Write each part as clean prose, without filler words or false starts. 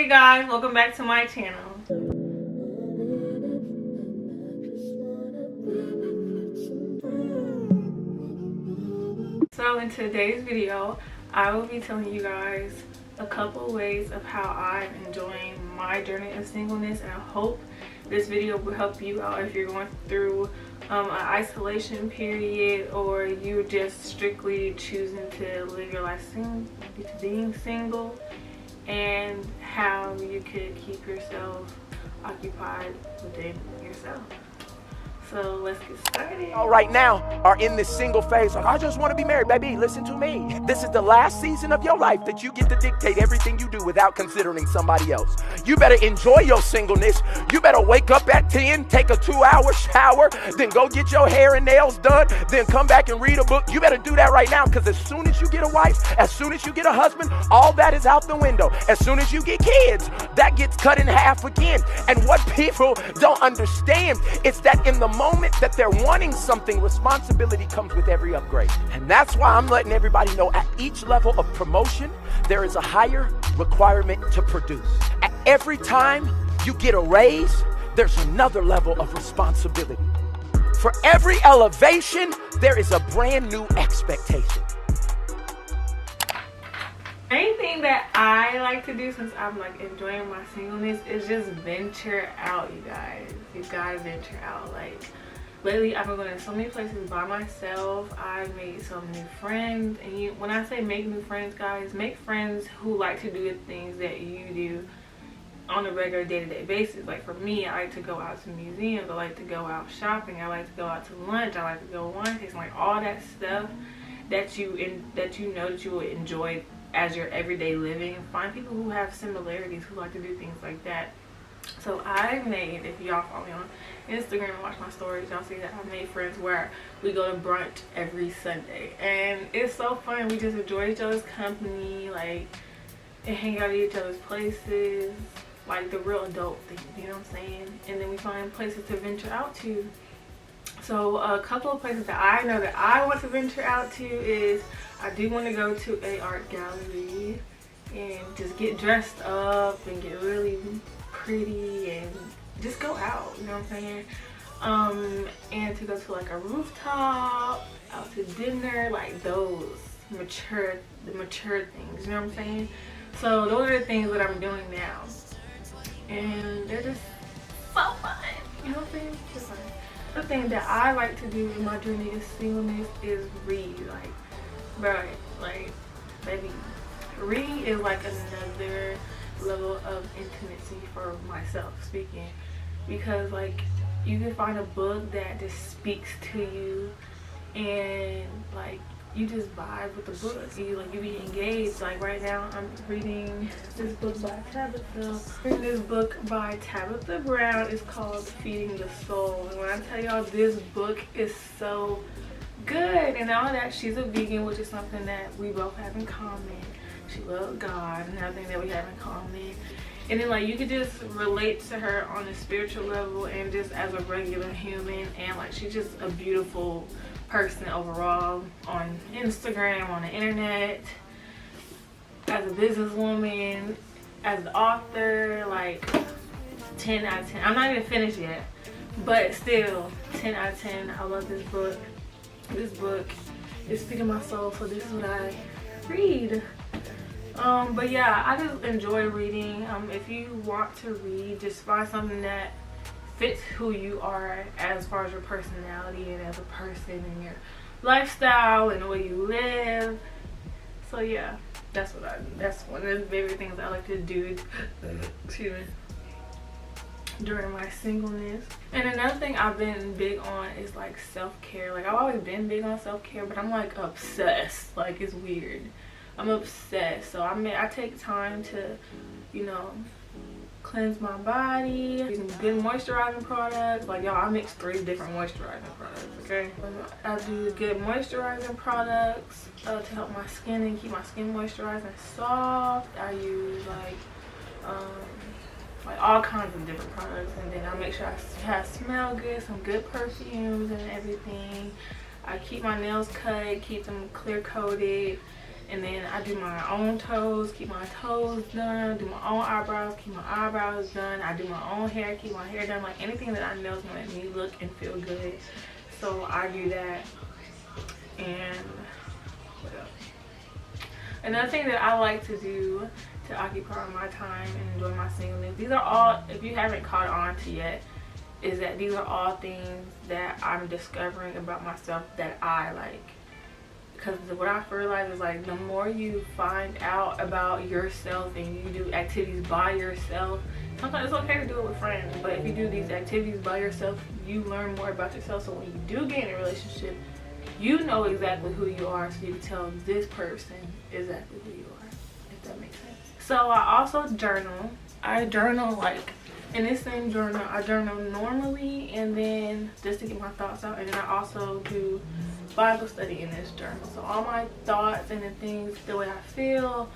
Hey guys, welcome back to my channel. So in today's video, I will be telling you guys a couple ways of how I'm enjoying my journey of singleness, and I hope this video will help you out if you're going through an isolation period, or you're just strictly choosing to live your life being single, and how you could keep yourself occupied within yourself. So let's get started. All right now are in this single phase, like, I just want to be married. Baby, listen to me. This is the last season of your life that you get to dictate everything you do without considering somebody else. You better enjoy your singleness. You better wake up at 10, take a 2-hour shower, then go get your hair and nails done, then come back and read a book. You better do that right now, because as soon as you get a wife, as soon as you get a husband, all that is out the window. As soon as you get kids, that gets cut in half again. And what people don't understand is that in the moment that they're wanting something, responsibility comes with every upgrade. And that's why I'm letting everybody know, at each level of promotion, there is a higher requirement to produce. At every time you get a raise, there's another level of responsibility. For every elevation, there is a brand new expectation. Main thing that I like to do, since I'm like enjoying my singleness, is just venture out, you guys. You gotta venture out. Like, lately I've been going to so many places by myself. I've made some new friends, and when I say make new friends, guys, make friends who like to do the things that you do on a regular day-to-day basis. Like for me, I like to go out to museums, I like to go out shopping, I like to go out to lunch, I like to go wine tasting, like all that stuff that you know that you will enjoy as your everyday living. Find people who have similarities, who like to do things like that. So I made, if y'all follow me on Instagram and watch my stories, y'all see that I made friends where we go to brunch every Sunday, and it's so fun. We just enjoy each other's company, like, and hang out at each other's places, like the real adult thing, you know what I'm saying? And then we find places to venture out to. So a couple of places that I know that I want to venture out to is, I do want to go to a art gallery and just get dressed up and get really pretty and just go out, you know what I'm saying? And to go to like a rooftop, out to dinner, like those mature things, you know what I'm saying? So those are the things that I'm doing now, and they're just so fun, you know what I'm saying? Just fun. The thing that I like to do in my journey of singleness is read. Like, bro, like, baby, reading is like another level of intimacy for myself speaking, because like you can find a book that just speaks to you, and like you just vibe with the book. You be engaged. Like right now I'm reading this book by Tabitha Brown. It's called Feeding the Soul, and when I tell y'all, this book is so good. And all that, she's a vegan, which is something that we both have in common. She loves God, and everything that we have in common. And then like you could just relate to her on a spiritual level and just as a regular human, and like she's just a beautiful person overall on Instagram, on the internet, as a businesswoman, as the author. Like 10 out of 10. I'm not even finished yet, but still 10 out of 10. I love this book. This book is feeding my soul, so this is what I read. But yeah, I just enjoy reading. If you want to read, just find something that fits who you are as far as your personality and as a person and your lifestyle and the way you live. So yeah, that's what I do. That's one of the favorite things I like to do, excuse me, during my singleness. And another thing I've been big on is like self-care. Like I've always been big on self-care, but I'm like obsessed. Like it's weird. I'm obsessed. So I take time to, you know, cleanse my body using good moisturizing products. Like y'all, I mix 3 different moisturizing products, okay? I do good moisturizing products to help my skin and keep my skin moisturized and soft. I use like all kinds of different products, and then I make sure I smell good, some good perfumes and everything. I keep my nails cut, keep them clear coated, And then I do my own toes, keep my toes done. Do my own eyebrows, keep my eyebrows done. I do my own hair, keep my hair done. Like anything that I know is gonna make me look and feel good. So I do that. And what else? Another thing that I like to do to occupy my time and enjoy my singleness, these are all, if you haven't caught on to yet, is that these are all things that I'm discovering about myself that I like. Because what I realize is like the more you find out about yourself and you do activities by yourself, sometimes it's okay to do it with friends, but if you do these activities by yourself, you learn more about yourself. So when you do get in a relationship, you know exactly who you are, so you can tell this person exactly who you are, if that makes sense. So I also journal. I journal like in this same journal, I journal normally and then just to get my thoughts out, and then I also do Bible study in this journal. So all my thoughts and the things, the way I feel,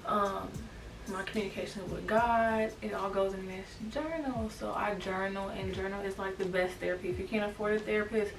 my communication with God, it all goes in this journal. So I journal, and journal is like the best therapy. If you can't afford a therapist,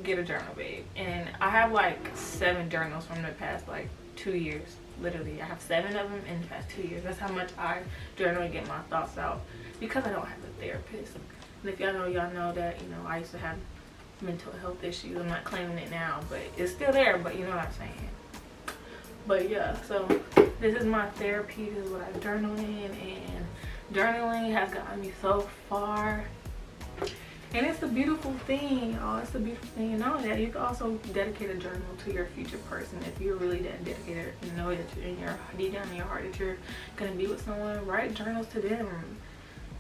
get a journal, babe. And I have like 7 journals from the past like 2 years. Literally, I have 7 of them in the past 2 years. That's how much I journal and get my thoughts out, because I don't have a therapist. And if y'all know that, you know, I used to have mental health issues. I'm not claiming it now, but it's still there, but you know what I'm saying. But yeah, so this is my therapy. This is what I journal in, and journaling has gotten me so far. And it's a beautiful thing. Oh, it's a beautiful thing. And not only that, you can also dedicate a journal to your future person. If you're really that dedicated and know that you're in your deep down in your heart that you're gonna be with someone, write journals to them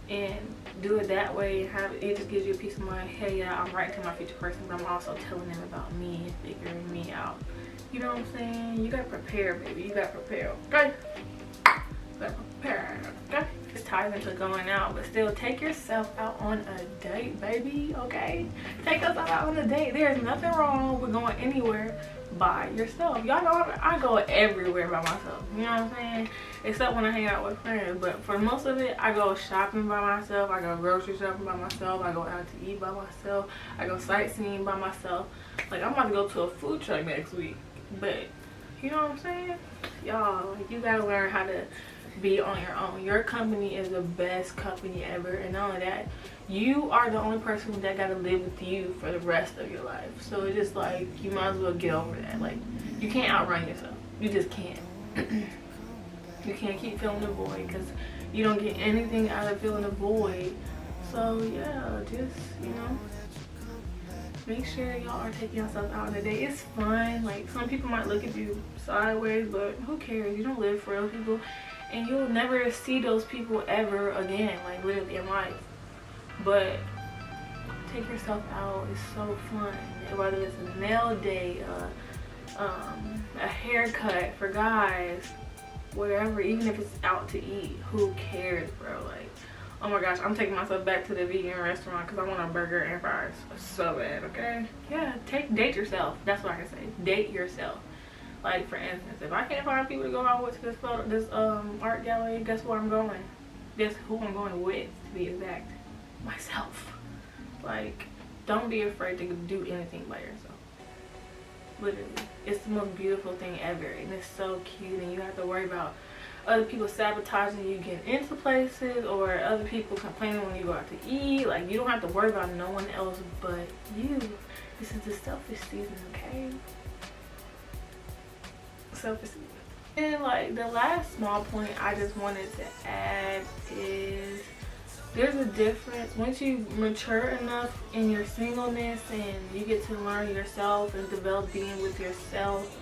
and do it that way. Have it just gives you a peace of mind. Hey, yeah, I'm writing to my future person, but I'm also telling them about me and figuring me out. You know what I'm saying? You gotta prepare, baby. You gotta prepare, okay? You gotta prepare, okay? This ties into going out, but still take yourself out on a date, baby, okay? Take yourself out on a date. There's nothing wrong with going anywhere by yourself. Y'all know I go everywhere by myself, you know what I'm saying? Except when I hang out with friends, but for most of it, I go shopping by myself, I go grocery shopping by myself, I go out to eat by myself, I go sightseeing by myself. Like, I'm about to go to a food truck next week, but you know what I'm saying? Y'all, like, you gotta learn how to be on your own. Your company is the best company ever, and not only that, you are the only person that gotta live with you for the rest of your life. So it's just like, you might as well get over that. Like, you can't outrun yourself. You just can't. You can't keep filling the void, because you don't get anything out of filling the void. So yeah, just, you know, make sure y'all are taking yourself out on a date. It's fun. Like, some people might look at you sideways, but who cares? You don't live for those people, and you'll never see those people ever again, like literally in life. But take yourself out. It's so fun. Whether it's a nail day, a haircut for guys, whatever, even if it's out to eat, who cares, bro? Like, oh my gosh, I'm taking myself back to the vegan restaurant because I want a burger and fries so bad, okay? Yeah, date yourself. That's what I can say. Date yourself. Like, for instance, if I can't find people to go out with to this art gallery, guess where I'm going? Guess who I'm going with, to be exact? Myself. Like, don't be afraid to do anything by yourself. Literally, it's the most beautiful thing ever, and it's so cute. And you have to worry about other people sabotaging you getting into places, or other people complaining when you go out to eat. Like, you don't have to worry about no one else but you. This is the selfish season, okay? Selfish season. And like, the last small point I just wanted to add is, there's a difference once you mature enough in your singleness and you get to learn yourself and develop being with yourself.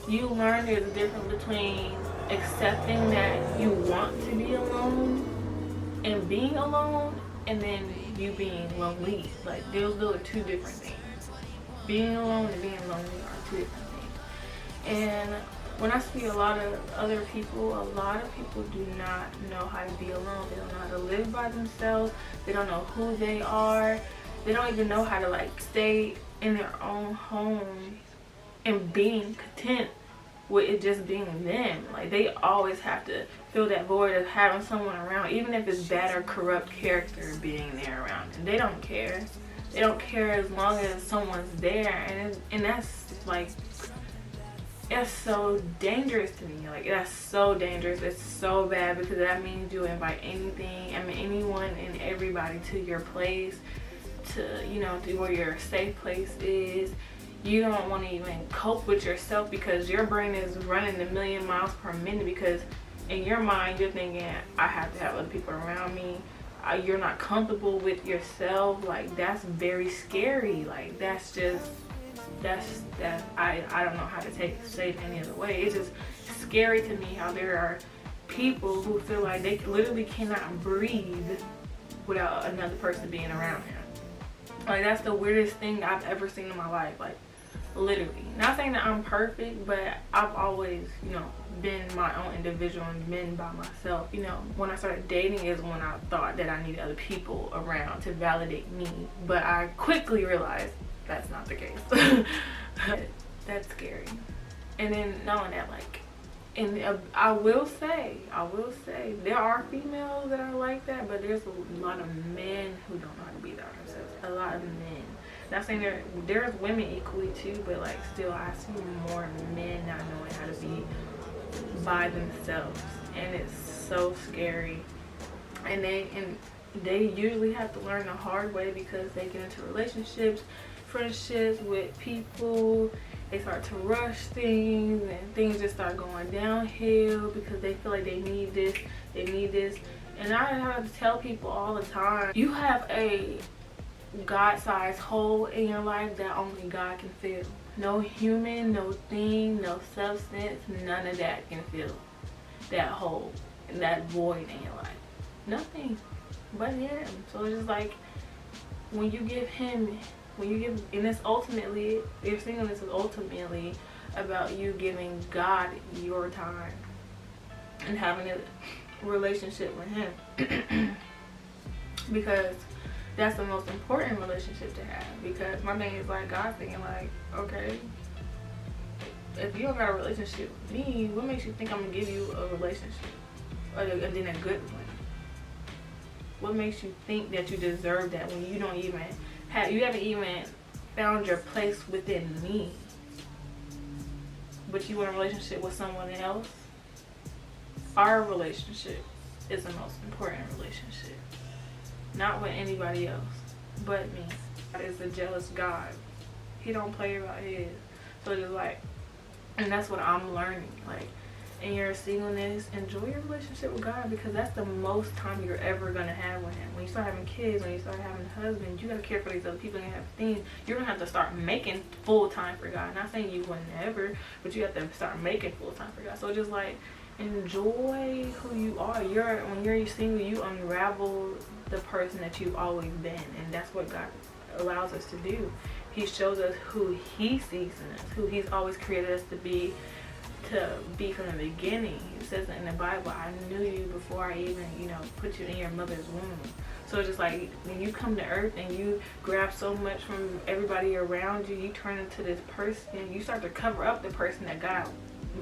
You learn there's a difference between accepting that you want to be alone and being alone, and then you being lonely. Like, those are 2 different things. Being alone and being lonely are 2 different things. And when I see a lot of people do not know how to be alone. They don't know how to live by themselves. They don't know who they are. They don't even know how to, like, stay in their own home and being content with it just being them. Like, they always have to fill that void of having someone around, even if it's bad or corrupt character being there around. And they don't care. They don't care as long as someone's there. And that's like, it's so dangerous to me. Like, that's so dangerous. It's so bad, because that means you invite anything, I mean anyone and everybody to your place, to, you know, to where your safe place is. You don't want to even cope with yourself, because your brain is running a million miles per minute, because in your mind you're thinking, I have to have other people around me. You're not comfortable with yourself. Like, that's very scary. Like, that's I don't know how to say it any other way. It's just scary to me how there are people who feel like they literally cannot breathe without another person being around him. Like, that's the weirdest thing I've ever seen in my life. Like, literally. Not saying that I'm perfect, but I've always, you know, been my own individual and been by myself. You know, when I started dating is when I thought that I needed other people around to validate me, but I quickly realized that's not the case. That's scary. And then knowing that, like, and I will say there are females that are like that, but there's a lot of men who don't know how to be there themselves. A lot of men. Not saying there's women equally too, but like, still I see more men not knowing how to be by themselves, and it's so scary. And they usually have to learn the hard way, because they get into relationships, friendships with people. They start to rush things, and things just start going downhill because they feel like they need this. And I have to tell people all the time, you have a God-sized hole in your life that only God can fill. No human, no thing, no substance, none of that can fill that hole and that void in your life. Nothing but him. So it's just like, when you give him, and it's ultimately, your singleness is ultimately about you giving God your time and having a relationship with him. Because that's the most important relationship to have. Because my thing is, like, God's thinking like, okay, if you don't got a relationship with me, what makes you think I'm gonna give you a relationship, and then a good one? What makes you think that you deserve that when you don't even you haven't even found your place within me, but you want a relationship with someone else? Our relationship is the most important relationship, not with anybody else but me. God is a jealous God. He don't play about his. So just like, and that's what I'm learning. Like, in your singleness, enjoy your relationship with God, because that's the most time you're ever gonna have with him. When you start having kids, when you start having a husband, you gotta care for these other people and have things. You're gonna have to start making full time for God. Not saying you would never, but you have to start making full time for God. So just like, enjoy who you are. When you're single, you unravel the person that you've always been, and that's what God allows us to do. He shows us who he sees in us, who he's always created us to be from the beginning. It says in the Bible, I knew you before I even, put you in your mother's womb. So it's just like, when you come to earth and you grab so much from everybody around you, you turn into this person, you start to cover up the person that God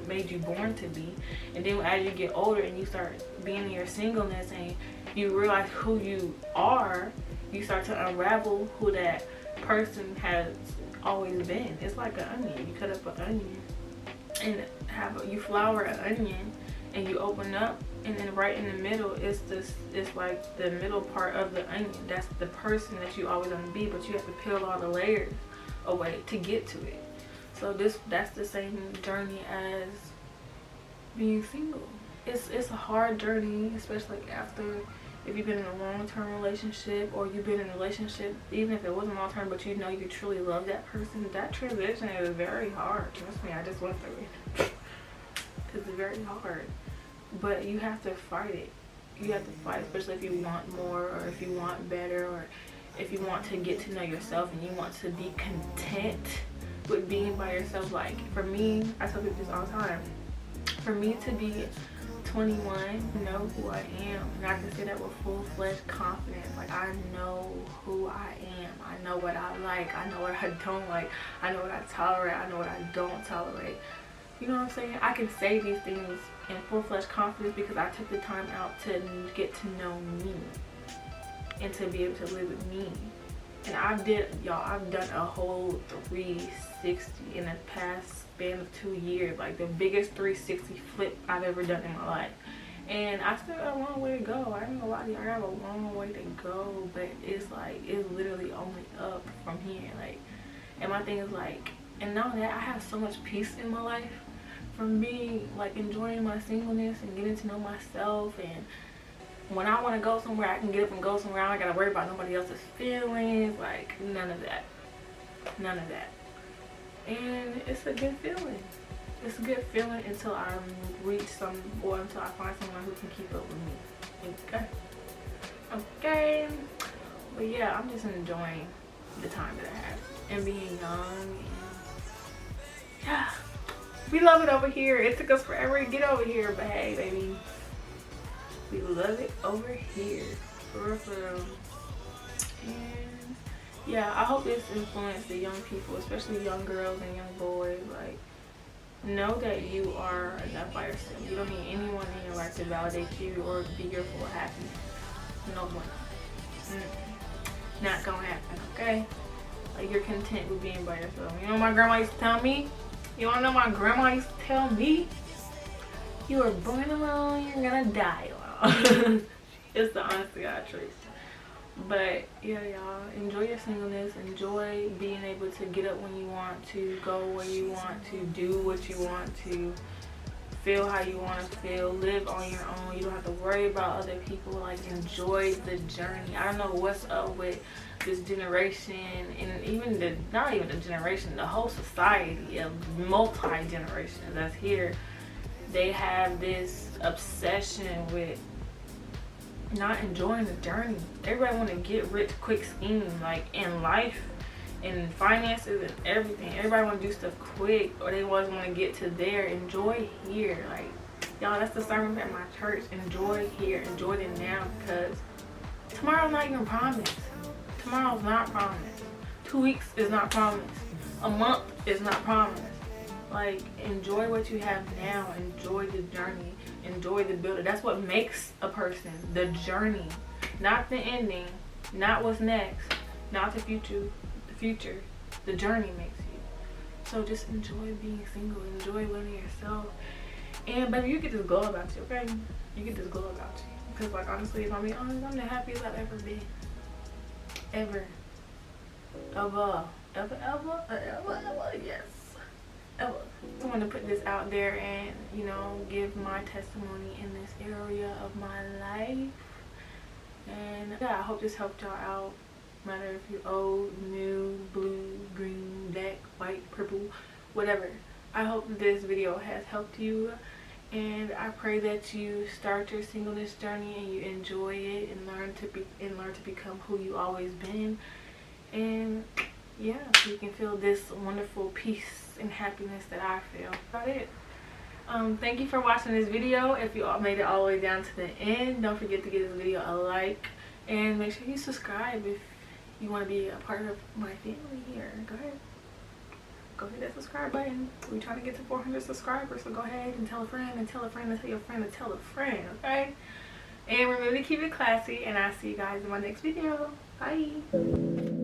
made you born to be. And then as you get older and you start being in your singleness and you realize who you are, you start to unravel who that person has always been. It's like an onion. You cut up an onion and you flour an onion and you open up, and then right in the middle it's like the middle part of the onion. That's the person that you always want to be, but you have to peel all the layers away to get to it. So that's the same journey as being single. It's a hard journey, especially if you've been in a long-term relationship, or you've been in a relationship, even if it wasn't long-term, but you truly love that person. That transition is very hard. Trust me, I just went through it. It's very hard. But you have to fight it. You have to fight, especially if you want more, or if you want better, or if you want to get to know yourself and you want to be content with being by yourself. Like, for me, I tell people this all the time, for me to be 21, know who I am, and I can say that with full-fledged confidence. Like, I know who I am. I know what I like. I know what I don't like. I know what I tolerate. I know what I don't tolerate. You know what I'm saying? I can say these things in full-fledged confidence because I took the time out to get to know me and to be able to live with me. And I've done a whole 360 in the past span of 2 years, like the biggest 360 flip I've ever done in my life. And I still got a long way to go. I ain't gonna lie to you, I have a long way to go, but it's like, it's literally only up from here. Like, and my thing is like, and now that I have so much peace in my life from being like enjoying my singleness and getting to know myself, and when I want to go somewhere, I can get up and go somewhere. I don't gotta worry about nobody else's feelings. Like, none of that. None of that. And it's a good feeling. It's a good feeling until I reach until I find someone who can keep up with me. Okay. Okay. But yeah, I'm just enjoying the time that I have and being young. And yeah, we love it over here. It took us forever to get over here, but hey, baby, we love it over here. For real, for real. And yeah, I hope this influenced the young people, especially young girls and young boys. Like, know that you are enough by yourself. You don't need anyone in your life to validate you or be your full happiness. No one. Not gonna happen, okay? Like, you're content with being by yourself. You know what my grandma used to tell me? You wanna know what my grandma used to tell me? You were born alone, you're gonna die alone. It's the honest to God truth. But yeah, y'all, enjoy your singleness. Enjoy being able to get up when you want to, go where you want to, do what you want to, feel how you want to feel, live on your own. You don't have to worry about other people. Like, enjoy the journey. I don't know what's up with this generation, and even not even the generation, the whole society of multi-generations that's here. They have this obsession with not enjoying the journey. Everybody want to get rich quick scheme, like in life, in finances and everything. Everybody want to do stuff quick, or they always want to get to there. Enjoy here. Like, y'all, that's the sermon at my church. Enjoy here. Enjoy it now, because tomorrow's not even promised. Tomorrow's not promised. 2 weeks is not promised. A month is not promised. Like, enjoy what you have now. Enjoy the journey. Enjoy the building. That's what makes a person. The journey, not the ending, not what's next, not the future. The journey makes you. So just enjoy being single. Enjoy living yourself. And baby, you get this glow about you, okay? You get this glow about you. Because, like, honestly, if I'm being honest, I'm the happiest I've ever been. Ever. Ever, yes. I want to put this out there and, you know, give my testimony in this area of my life. And yeah, I hope this helped y'all out. Matter if you're old, new, blue, green, black, white, purple, whatever. I hope this video has helped you, and I pray that you start your singleness journey and you enjoy it and learn to become who you always been. And yeah, so you can feel this wonderful peace and happiness that I feel. That's it. Thank you for watching this video. If you all made it all the way down to the end, don't forget to give this video a like, and make sure you subscribe if you want to be a part of my family here. Go hit that subscribe button. We're trying to get to 400 subscribers, so go ahead and tell a friend and tell a friend and tell your friend and tell a friend, okay? And remember to keep it classy, and I'll see you guys in my next video. Bye.